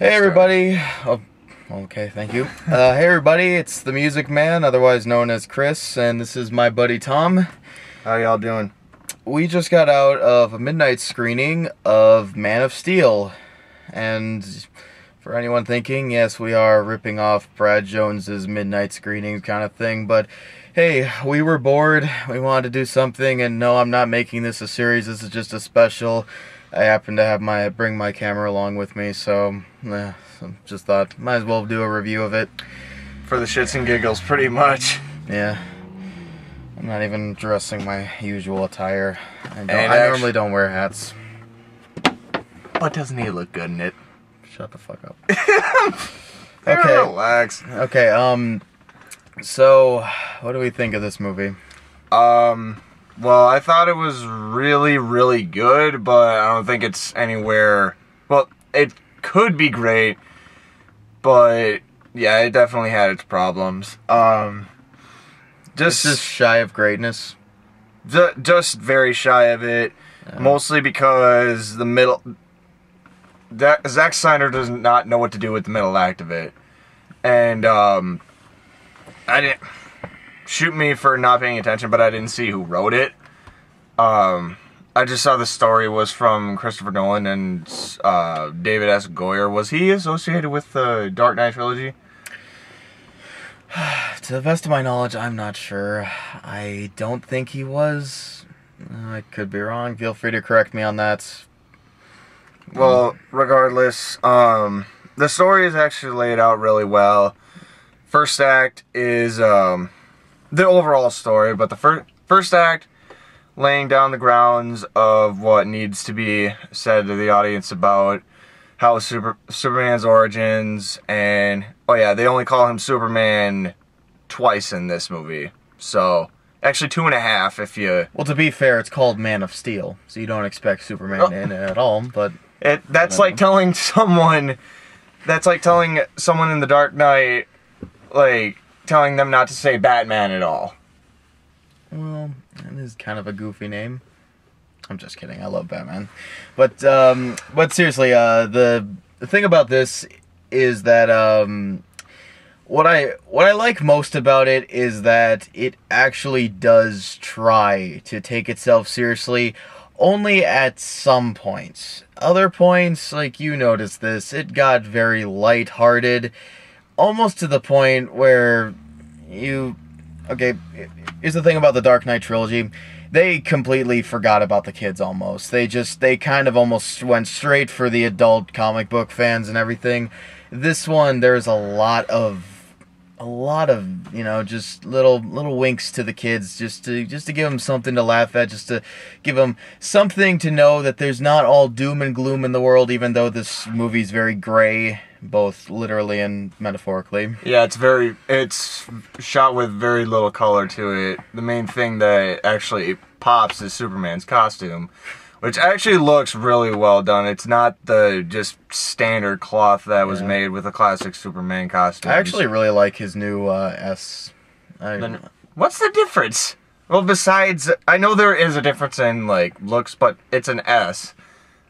Hey everybody. Oh, okay, thank you. Hey everybody, it's the Music Man, otherwise known as Chris, and this is my buddy Tom. How y'all doing? We just got out of a midnight screening of Man of Steel, and for anyone thinking, yes, we are ripping off Brad Jones's midnight screenings kind of thing, but hey, we were bored, we wanted to do something, and no, I'm not making this a series, this is just a special. I happen to have bring my camera along with me, so just thought might as well do a review of it. For the shits and giggles, pretty much. Yeah. I'm not even dressing my usual attire. I normally don't wear hats. But doesn't he look good in it? Shut the fuck up. Okay. Relax. Okay, so what do we think of this movie? Well, I thought it was really, really good, but I don't think it's anywhere... Well, it could be great, but yeah, it definitely had its problems. Just shy of greatness. Just very shy of it, mostly because the middle... Zack Snyder does not know what to do with the middle act of it. And, I didn't... Shoot me for not paying attention, but I didn't see who wrote it. I just saw the story was from Christopher Nolan and David S. Goyer. Was he associated with the Dark Knight trilogy? To the best of my knowledge, I'm not sure. I don't think he was. I could be wrong. Feel free to correct me on that. Well, regardless, the story is actually laid out really well. First act is the overall story, but the first act, laying down the grounds of what needs to be said to the audience about how Superman's origins, and, oh yeah, they only call him Superman twice in this movie. So, actually 2.5 if you... Well, to be fair, it's called Man of Steel, so you don't expect Superman in it at all, but... That's like telling someone... That's like telling someone in The Dark Knight, like... telling them not to say Batman at all. Well, that is kind of a goofy name. I'm just kidding. I love Batman. But seriously, the thing about this is that what I like most about it is that it actually does try to take itself seriously, only at some points. Other points, like you noticed this, it got very lighthearted. Almost to the point where okay, here's the thing about the Dark Knight trilogy. They completely forgot about the kids almost. They kind of almost went straight for the adult comic book fans and everything. This one, there's a lot of, you know, just little winks to the kids, just to give them something to laugh at, just to give them something to know that there's not all doom and gloom in the world, even though this movie's very gray, both literally and metaphorically. Yeah, it's shot with very little color to it. The main thing that actually pops is Superman's costume, which actually looks really well done. It's not the just standard cloth that was made with the classic Superman costume. I actually really like his new S. What's the difference? Well, besides, I know there is a difference in, like, looks, but it's an S.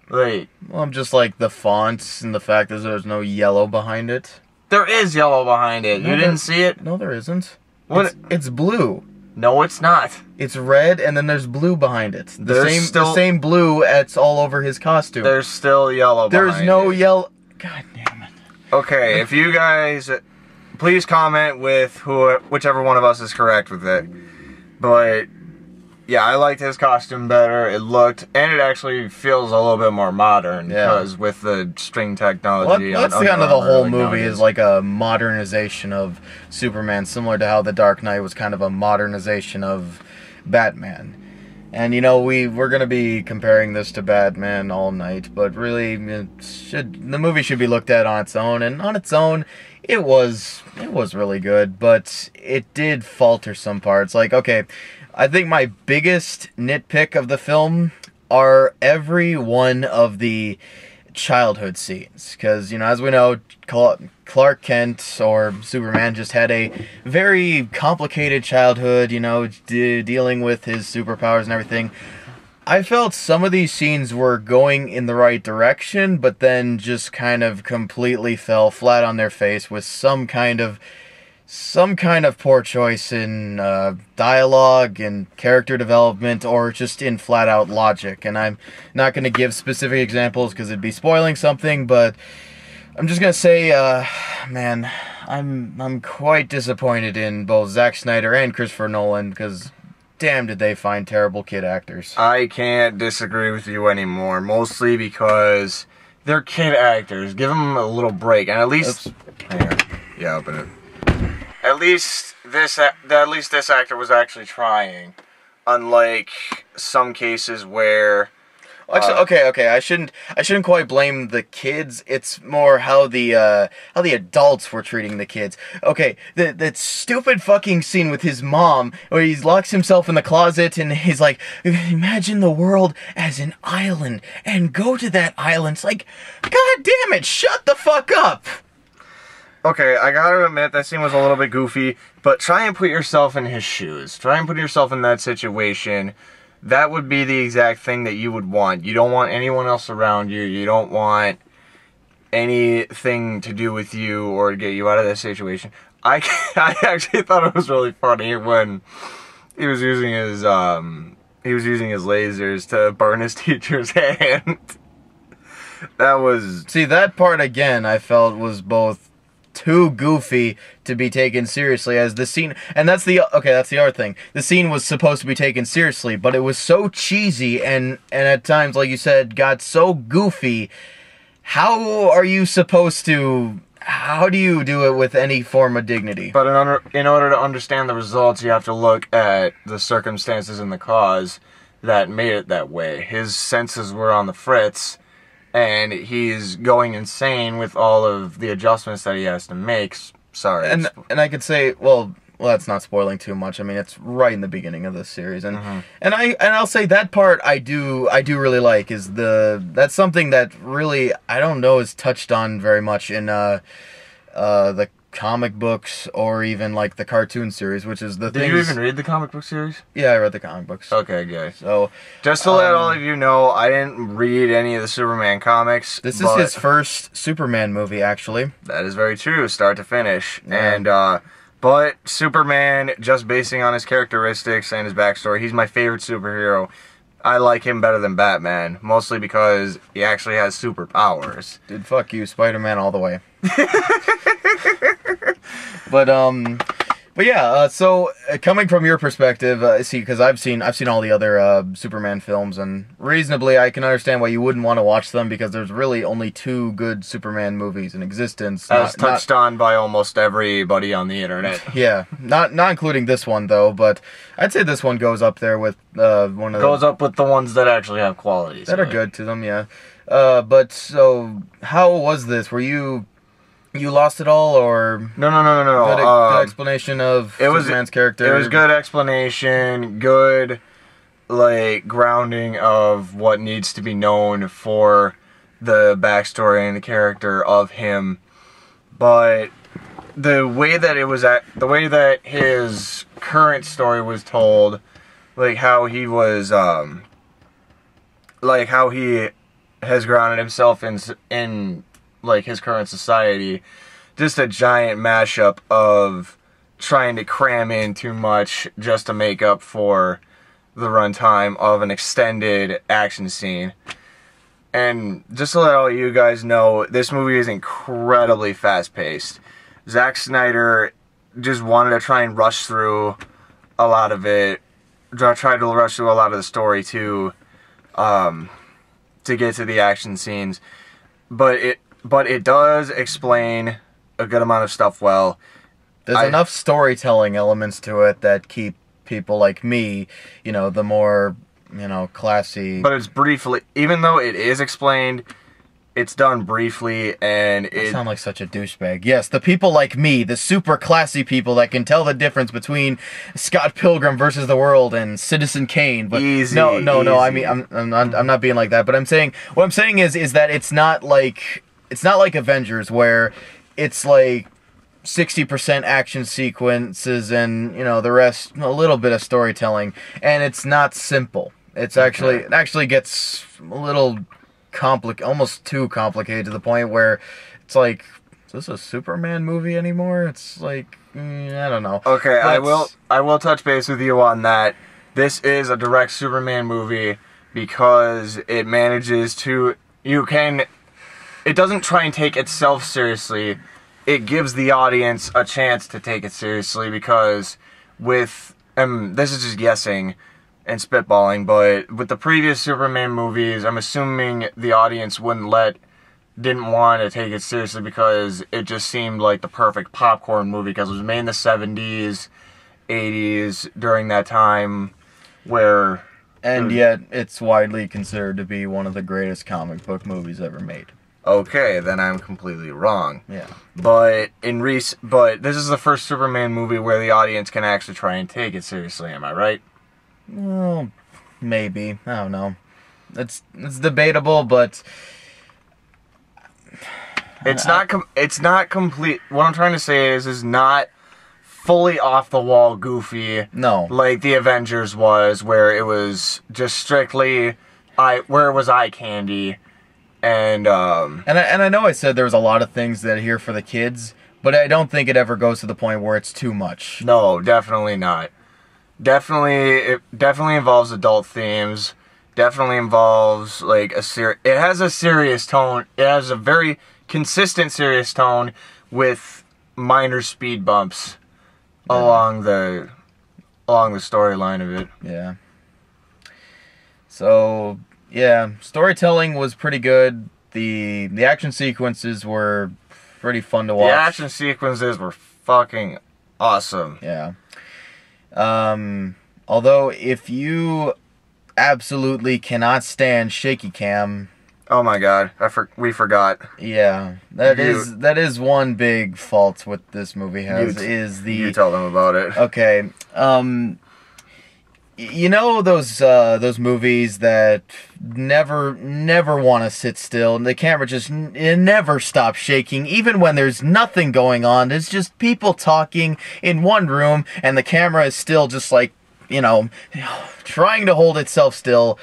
Like, well, I'm just like the fonts and the fact that there's no yellow behind it. There is yellow behind it. You didn't see it? No, there isn't. What? It's blue. No, it's not. It's red, and then there's blue behind it. The There's same blue that's all over his costume. There's still yellow behind it. There's no yellow... God damn it. Okay, if you guys... Please comment with whichever one of us is correct with it. But... yeah, I liked his costume better. It looked, and it actually feels a little bit more modern, because with the string technology. Well, that's the end of the whole movie is like a modernization of Superman, similar to how The Dark Knight was kind of a modernization of Batman. And you know, we're gonna be comparing this to Batman all night, but really, the movie should be looked at on its own, and on its own, it was really good, but it did falter some parts. Like, okay, I think my biggest nitpick of the film are every one of the childhood scenes. Because, you know, as we know, Clark Kent, or Superman, just had a very complicated childhood, you know, dealing with his superpowers and everything. I felt some of these scenes were going in the right direction, but then just kind of completely fell flat on their face with some kind of poor choice in dialogue and character development, or just in flat out logic. And I'm not going to give specific examples because it'd be spoiling something, but I'm just going to say, man, I'm quite disappointed in both Zack Snyder and Christopher Nolan, because damn did they find terrible kid actors. I can't disagree with you anymore, mostly because they're kid actors. Give them a little break, and at least... Oops. Hang on. Yeah, open it. At least this actor was actually trying, unlike some cases where... Actually, okay. I shouldn't quite blame the kids. It's more how the adults were treating the kids. Okay, that stupid fucking scene with his mom where he locks himself in the closet and he's like, "Imagine the world as an island and go to that island." It's like, God damn it, shut the fuck up. Okay, I gotta admit that scene was a little bit goofy, but try and put yourself in his shoes. Try and put yourself in that situation. That would be the exact thing that you would want. You don't want anyone else around you. You don't want anything to do with you or to get you out of that situation. I actually thought it was really funny when he was using his lasers to burn his teacher's hand. That was... See, that part again I felt was both too goofy to be taken seriously as the scene, and that's the other thing. The scene was supposed to be taken seriously, but it was so cheesy and at times, like you said, got so goofy. How do you do it with any form of dignity? But in order to understand the results, you have to look at the circumstances and the cause that made it that way. His senses were on the fritz, and he's going insane with all of the adjustments that he has to make. Sorry. And I could say, well, that's not spoiling too much. I mean, it's right in the beginning of this series, and I'll say that part I do really like is that's something that really I don't know is touched on very much in the comic books or even like the cartoon series, which is the thing. Did you even read the comic book series? Yeah, I read the comic books. Okay, good. So, just to let all of you know, I didn't read any of the Superman comics. This is his first Superman movie, actually. That is very true, start to finish. Yeah. And but Superman, just basing on his characteristics and his backstory, he's my favorite superhero. I like him better than Batman, mostly because he actually has superpowers. Dude, fuck you, Spider-Man all the way. But yeah, so coming from your perspective, see, because I've seen all the other Superman films, and reasonably I can understand why you wouldn't want to watch them, because there's really only 2 good Superman movies in existence. As touched on by almost everybody on the internet. Yeah, not including this one though, but I'd say this one goes up there with one of goes up with the ones that actually have qualities that are good to them. Yeah, but so how was this? Were you lost it all, or no? Good explanation of Superman's character. It was good explanation, good like grounding of what needs to be known for the backstory and the character of him. But the way that his current story was told, like how he was, like how he has grounded himself in like his current society, just a giant mashup of trying to cram in too much just to make up for the runtime of an extended action scene. And just to let all you guys know, this movie is incredibly fast-paced. Zack Snyder just wanted to try and rush through a lot of it, tried to rush through a lot of the story too, to get to the action scenes. But it does explain a good amount of stuff well. There's enough storytelling elements to it that keep people like me, the more, classy. But it's briefly, even though it is explained, it's done briefly, and I sound like such a douchebag. Yes, the people like me, the super classy people that can tell the difference between Scott Pilgrim versus the World and Citizen Kane. But easy. No. I mean, I'm not being like that. But what I'm saying is that it's not like Avengers, where it's like 60% action sequences and the rest a little bit of storytelling, and it's not simple. It's actually it actually gets a little almost too complicated to the point where it's like, is this a Superman movie anymore? It's like, I don't know. Okay, I will touch base with you on that. This is a direct Superman movie because it manages to it doesn't try and take itself seriously. It gives the audience a chance to take it seriously because with this is just guessing and spitballing, but with the previous Superman movies, I'm assuming the audience didn't want to take it seriously because it just seemed like the perfect popcorn movie because it was made in the 70s, 80s, during that time where... And yet, it's widely considered to be one of the greatest comic book movies ever made. Okay, then I'm completely wrong. Yeah. But but this is the first Superman movie where the audience can actually try and take it seriously, am I right? Well, maybe. I don't know. It's debatable, but... It's not complete. What I'm trying to say is not fully off the wall goofy. No. Like the Avengers was, where it was just strictly where it was eye candy, and I know I said there was a lot of things that are here for the kids, but I don't think it ever goes to the point where it's too much. No, definitely not. It definitely involves adult themes. Definitely involves like it has a serious tone. It has a very consistent serious tone with minor speed bumps along the storyline of it. Yeah. So, yeah, storytelling was pretty good. The action sequences were pretty fun to watch. The action sequences were fucking awesome. Yeah. Although if you absolutely cannot stand shaky cam, oh my god, we forgot. Yeah, that is one big fault with this movie you tell them about it. Okay. You know those movies that never want to sit still, and the camera just never stops shaking, even when there's nothing going on. There's just people talking in one room, and the camera is still just like, trying to hold itself still,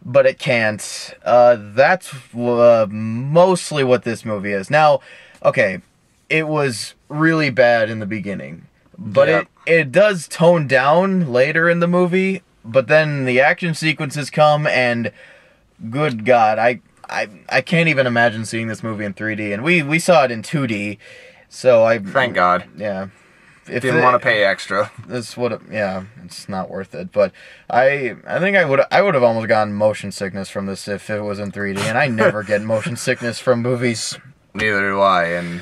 but it can't. That's mostly what this movie is. Now, okay, it was really bad in the beginning, but it does tone down later in the movie, but then the action sequences come, and good God, I can't even imagine seeing this movie in 3D, and we saw it in 2D, so Thank God. Yeah. If didn't want to pay extra. It's not worth it. But I think I would have almost gotten motion sickness from this if it was in 3D, and I never get motion sickness from movies. Neither do I.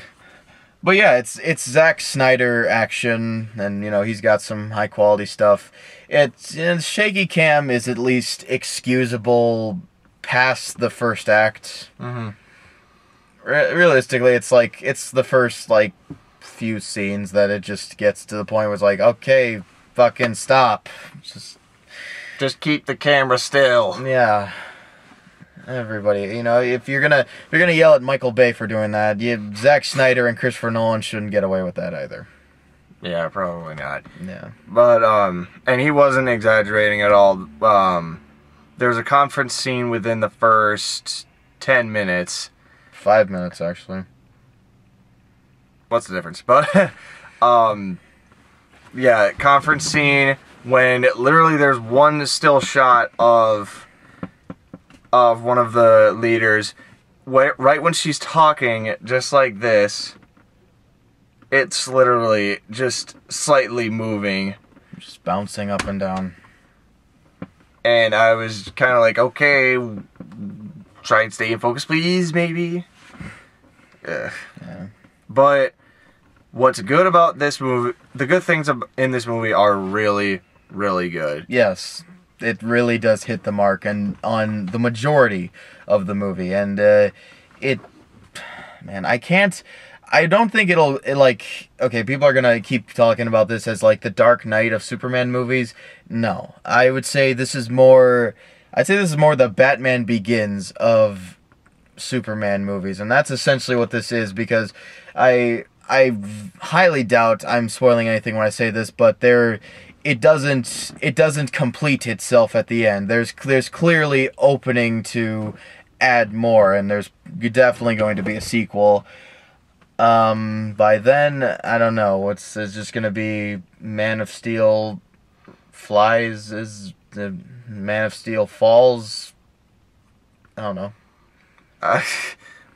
But yeah, it's Zack Snyder action, and he's got some high quality stuff. Shaky cam is at least excusable past the first act. Mm-hmm. Realistically, it's the first few scenes that it just gets to the point where it's like, okay, fucking stop. Just keep the camera still. Yeah. Everybody, if you're gonna yell at Michael Bay for doing that, Zack Snyder and Christopher Nolan shouldn't get away with that either. Yeah, probably not. Yeah. But and he wasn't exaggerating at all. There's a conference scene within the first 10 minutes. 5 minutes, actually. What's the difference? But, yeah, conference scene when literally there's one still shot of one of the leaders. Right when she's talking, just like this, it's literally just slightly moving. Just bouncing up and down. And I was kind of like, okay, try and stay in focus, please, maybe. Yeah. But what's good about this movie, the good things in this movie are really, really good. Yes, it really does hit the mark and on the majority of the movie. And I don't think okay, people are going to keep talking about this as the Dark Knight of Superman movies. No, I would say this is more the Batman Begins of Superman movies, and that's essentially what this is, because I highly doubt I'm spoiling anything when I say this, but there it doesn't complete itself at the end. There's clearly opening to add more, and there's definitely going to be a sequel. By then, I don't know. It's just gonna be Man of Steel flies, is the Man of Steel falls. I don't know.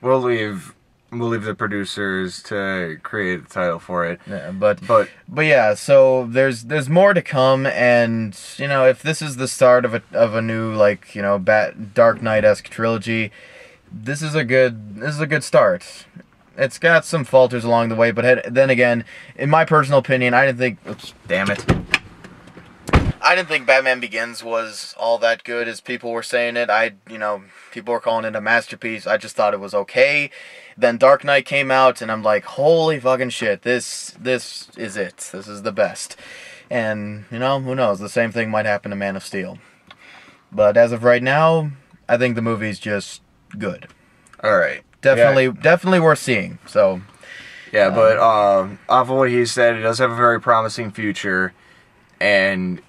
We'll leave the producers to create the title for it. Yeah, but yeah. So there's more to come, and you know, if this is the start of a new, like, you know, Dark Knight-esque trilogy, this is a good start. It's got some falters along the way, but then again, in my personal opinion, I didn't think. Oops, damn it. I didn't think Batman Begins was all that good as people were saying it. People were calling it a masterpiece. I just thought it was okay. Then Dark Knight came out, and I'm like, holy fucking shit, this is it. This is the best. And, you know, who knows? The same thing might happen to Man of Steel. But as of right now, I think the movie's just good. All right. Definitely worth seeing. So. Yeah, but off of what he said, it does have a very promising future, and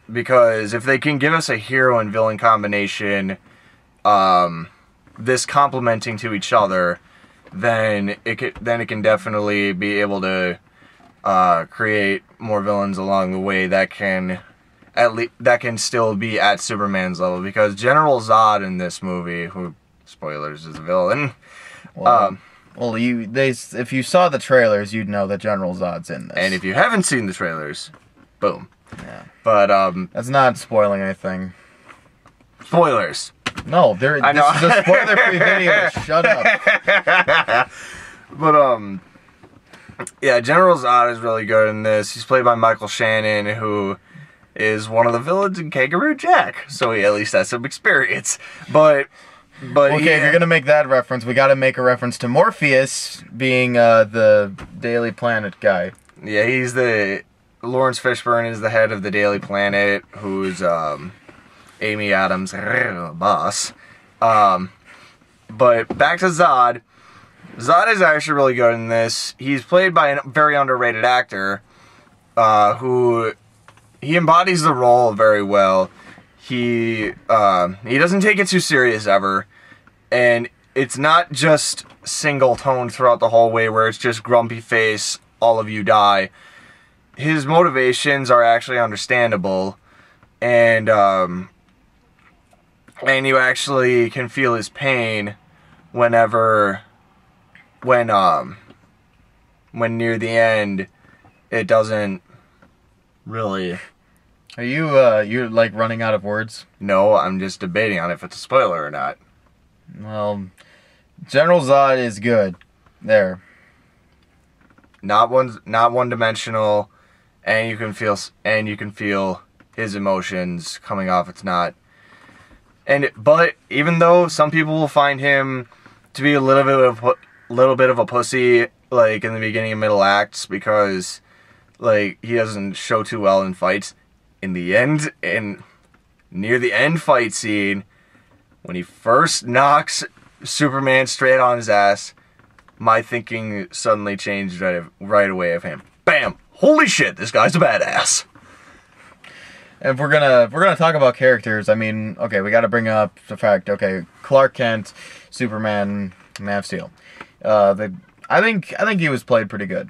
because if they can give us a hero and villain combination, this complementing to each other, then it can definitely be able to create more villains along the way that can still be at Superman's level. Because General Zod in this movie, who, spoilers, is a villain. If you saw the trailers, you'd know that General Zod's in this. And if you haven't seen the trailers, boom. Yeah. But that's not spoiling anything. Spoilers. No, this is a spoiler-free video. Shut up. But yeah, General Zod is really good in this. He's played by Michael Shannon, who is one of the villains in Kangaroo Jack, so he at least has some experience. But okay, if you're gonna make that reference, we got to make a reference to Morpheus being the Daily Planet guy. Yeah, he's Lawrence Fishburne is the head of the Daily Planet, who's Amy Adams' boss. But back to Zod. Zod is actually really good in this. He's played by a very underrated actor, who he embodies the role very well. He doesn't take it too serious ever, and it's not just single tone throughout the whole way where it's just grumpy face, all of you die. His motivations are actually understandable, and you actually can feel his pain when near the end, it doesn't really. Are you're like running out of words? No, I'm just debating on if it's a spoiler or not. Well, General Zod is good. There. Not one-dimensional, and you can feel his emotions coming off. It's not. But even though some people will find him to be a little bit of a pussy, like in the beginning and middle acts, because like he doesn't show too well in fights, in the end, and near the end fight scene, when he first knocks Superman straight on his ass, my thinking suddenly changed right away of him. Bam! Holy shit, this guy's a badass. And if we're gonna talk about characters, I mean, okay, we got to bring up the fact. Okay, Clark Kent, Superman, Man of Steel. I think he was played pretty good.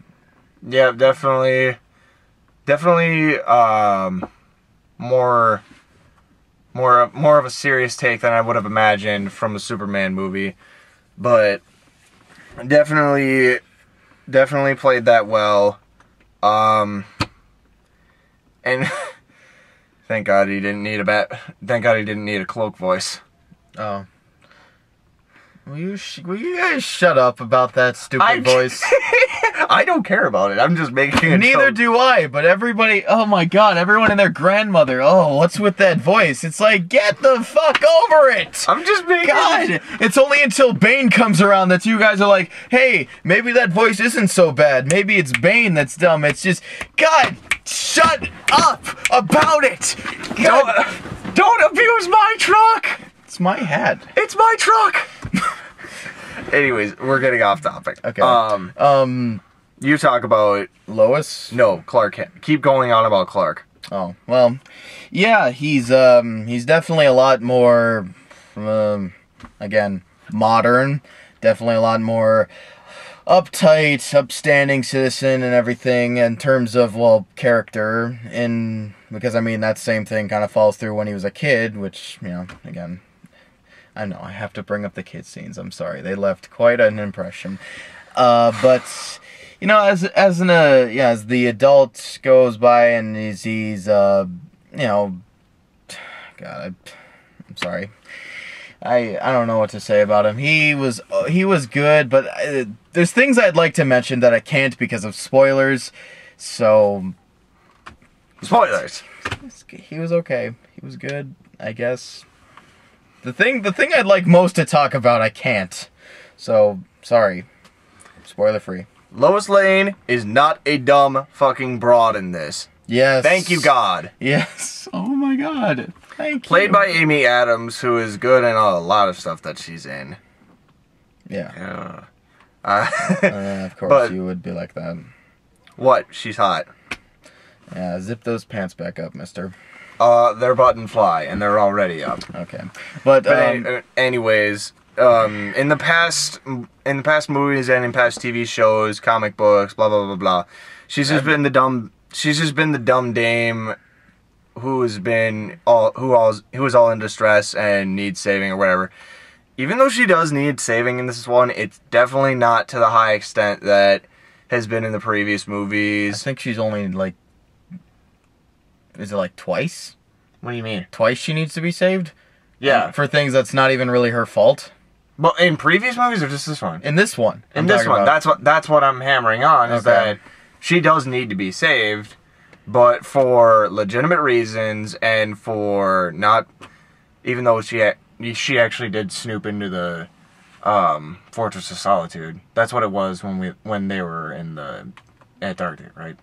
Yeah, definitely. More of a serious take than I would have imagined from a Superman movie, but definitely played that well. And thank God he didn't need a cloak voice. Oh. Will you guys shut up about that stupid voice? I don't care about it. I'm just making it. Neither do I, but everybody, oh my God, everyone and their grandmother, oh, what's with that voice? It's like, get the fuck over it! I'm just making God, it's only until Bane comes around that you guys are like, hey, maybe that voice isn't so bad. Maybe it's Bane that's dumb. It's just, God, shut up about it! Don't abuse my truck! It's my hat. It's my truck! Anyways, we're getting off topic. Okay. You talk about Lois? No, Clark Kent. Keep going on about Clark. Oh, well, yeah, he's definitely a lot more, again, modern. Definitely a lot more uptight, upstanding citizen and everything in terms of, well, character. And because, I mean, that same thing kind of falls through when he was a kid, which, you know, again, I know I have to bring up the kid scenes. I'm sorry. They left quite an impression. But you know, as the adult goes by and he's you know, God, I'm sorry. I don't know what to say about him. He was good, but there's things I'd like to mention that I can't because of spoilers. So Spoilers. he was okay. He was good, I guess. The thing I'd like most to talk about, I can't. So sorry. Spoiler free. Lois Lane is not a dumb fucking broad in this. Yes. Thank you, God. Yes. Oh my God. Thank you. Played by Amy Adams, who is good in a lot of stuff that she's in. Yeah. Yeah. Of course But- you would be like that. What? She's hot. Yeah, zip those pants back up, mister. They're button fly, and they're already up. Okay. But, Anyways, in the past movies and in past TV shows, comic books, blah blah blah blah, she's just been the dumb dame who is all in distress and needs saving or whatever. Even though she does need saving in this one, it's definitely not to the high extent that has been in the previous I movies. think she's only, like... Is it, like, twice? What do you mean? Twice she needs to be saved? Yeah, For things that's not even really her fault? but in previous movies or just this one? In this one. In I'm this talking one, about. that's what I'm hammering on is Okay. that she does need to be saved, but for legitimate reasons and for not, even though she actually did snoop into the Fortress of Solitude. That's what it was when they were in the Antarctic, right?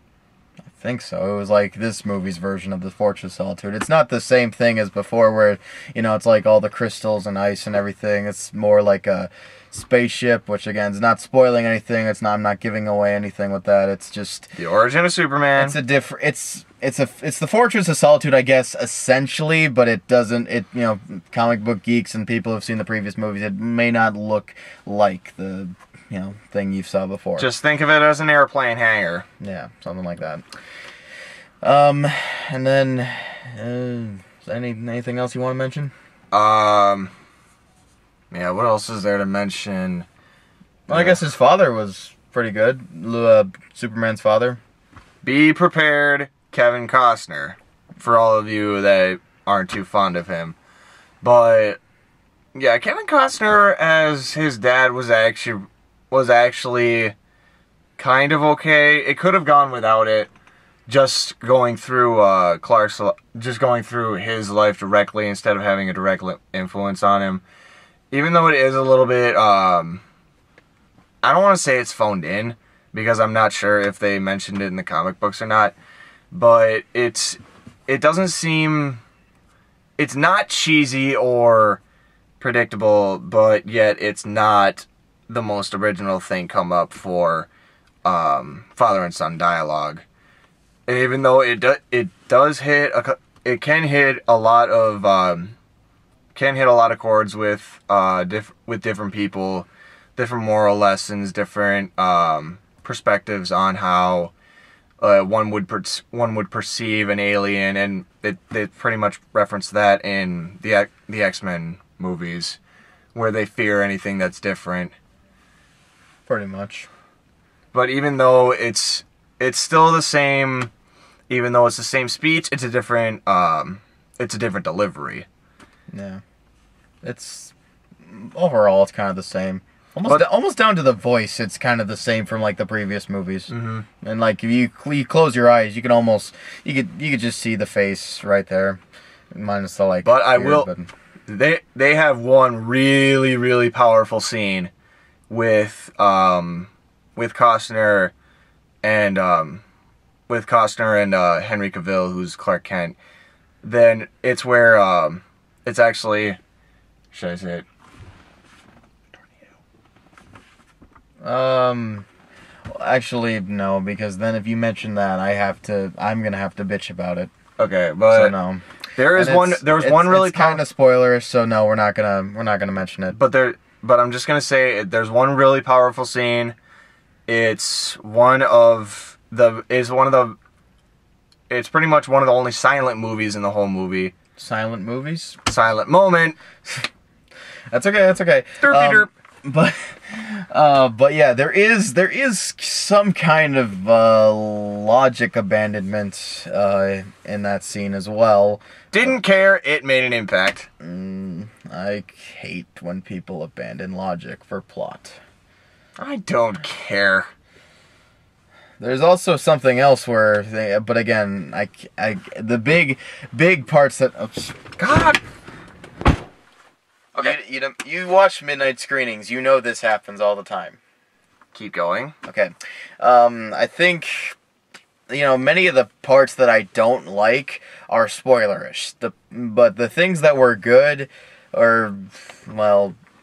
I think so. It was like this movie's version of the Fortress of Solitude. It's not the same thing as before where, you know, it's like all the crystals and ice and everything. It's more like a spaceship, which again is not spoiling anything. I'm not giving away anything with that. It's just The origin of Superman. it's the Fortress of Solitude, I guess, essentially, but it doesn't, you know, comic book geeks and people who've seen the previous movies, it may not look like the, you know, thing you saw before. Just think of it as an airplane hangar. Yeah, something like that. And then, is anything else you want to mention? Yeah, what else is there to mention? Well, I guess his father was pretty good. Superman's father. Be prepared, Kevin Costner, for all of you that aren't too fond of him. But yeah, Kevin Costner as his dad was actually kind of okay. It could have gone without it. Just going through just going through his life directly instead of having a direct influence on him. Even though it is a little bit, I don't want to say it's phoned in, because I'm not sure if they mentioned it in the comic books or not, but it doesn't seem, it's not cheesy or predictable, but yet it's not the most original thing come up for father and son dialogue. And even though it can hit a lot of chords with different people, different moral lessons, different perspectives on how one would perceive an alien, and they pretty much reference that in the X-Men movies, where they fear anything that's different. Pretty much. But even though it's still the same, even though it's the same speech, it's a different delivery. Yeah. Overall, it's kind of the same. Almost down to the voice, it's kind of the same from like the previous movies. Mm-hmm. And like if you close your eyes, you could just see the face right there, minus the like. But I beard, will. They have one really, really powerful scene with Costner and Henry Cavill, who's Clark Kent. Then it's where it's actually, should I say it? Actually, no, because then if you mention that, I'm gonna have to bitch about it. Okay, So but no. there is And one. There was one really kind of spoilerish, so no, we're not gonna mention it. But I'm just gonna say there's one really powerful scene. It's one of the. It's pretty much one of the only silent movies in the whole movie. Silent movies? Silent moment. That's okay. That's okay. Derpy But yeah, there is some kind of logic abandonment in that scene as well. Didn't care. It made an impact. I hate when people abandon logic for plot. I don't care. There's also something else where, but again, the big parts that. Oops. God. Okay, you watch midnight screenings. You know this happens all the time. Keep going. Okay, I think many of the parts that I don't like are spoilerish. But the things that were good are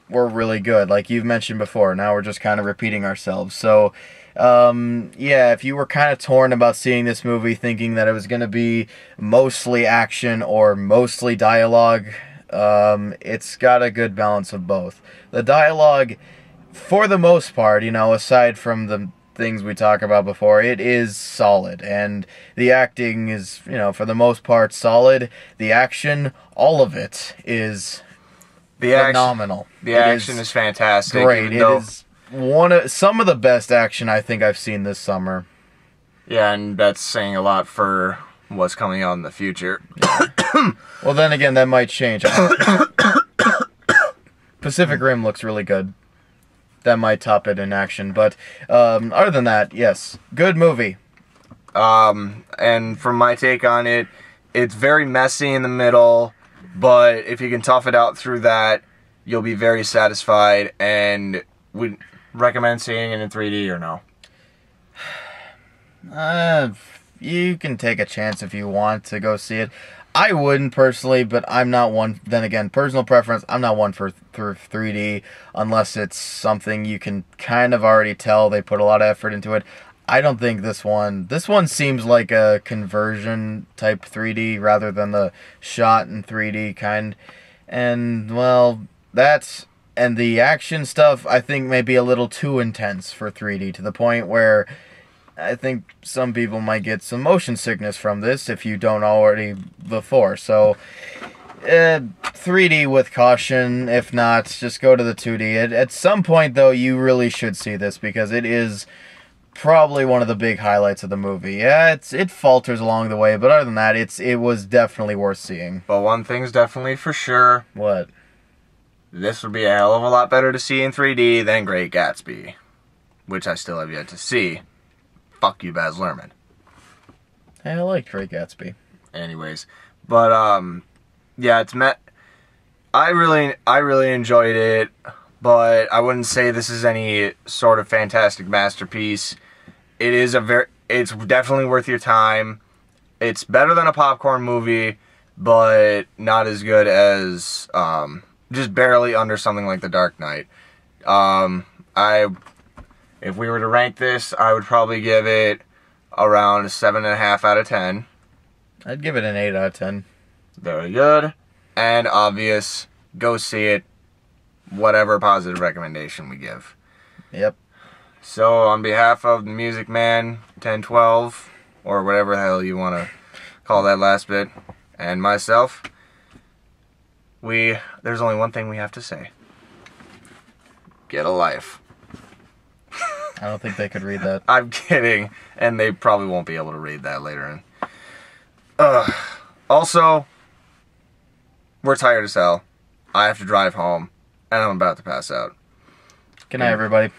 were really good. Like you've mentioned before. Now we're just kind of repeating ourselves. So. Yeah, if you were kind of torn about seeing this movie thinking that it was going to be mostly action or mostly dialogue, it's got a good balance of both. The dialogue, for the most part, aside from the things we talked about before, it is solid. And the acting is, for the most part, solid. The action, all of it is phenomenal. The action is fantastic. Great. It is some of the best action I think I've seen this summer. Yeah, and that's saying a lot for what's coming out in the future. Yeah. Well, then again, that might change. Pacific Rim looks really good. That might top it in action, but other than that, yes, good movie. And from my take on it, it's very messy in the middle, but if you can tough it out through that, you'll be very satisfied. And would recommend seeing it in 3D or no? You can take a chance if you want to go see it. I wouldn't personally, but I'm not one. Then again, personal preference. I'm not one for 3D unless it's something you can kind of already tell they put a lot of effort into it. I don't think this one seems like a conversion type 3D rather than the shot in 3D kind. And well, and the action stuff, I think, may be a little too intense for 3D, to the point where I think some people might get some motion sickness from this if you don't already before. So, 3D with caution. If not, just go to the 2D. At some point, though, you really should see this because it is probably one of the big highlights of the movie. Yeah, it falters along the way, but other than that, it was definitely worth seeing. But one thing's definitely for sure. What? This would be a hell of a lot better to see in 3D than Great Gatsby, which I still have yet to see. Fuck you, Baz Luhrmann. Hey, I liked Great Gatsby. Anyways, but yeah, I really enjoyed it, but I wouldn't say this is any sort of fantastic masterpiece. It's definitely worth your time. It's better than a popcorn movie, but not as good as just barely under something like The Dark Knight. If we were to rank this, I would probably give it around a 7.5 out of 10. I'd give it an 8 out of 10. Very good. And obvious. Go see it. Whatever positive recommendation we give. Yep. So, on behalf of the Music Man 1012, or whatever the hell you want to call that last bit, and myself, there's only one thing we have to say. Get a life. I don't think they could read that. I'm kidding, and they probably won't be able to read that later in. Also, we're tired as hell. I have to drive home, and I'm about to pass out. Good night, everybody.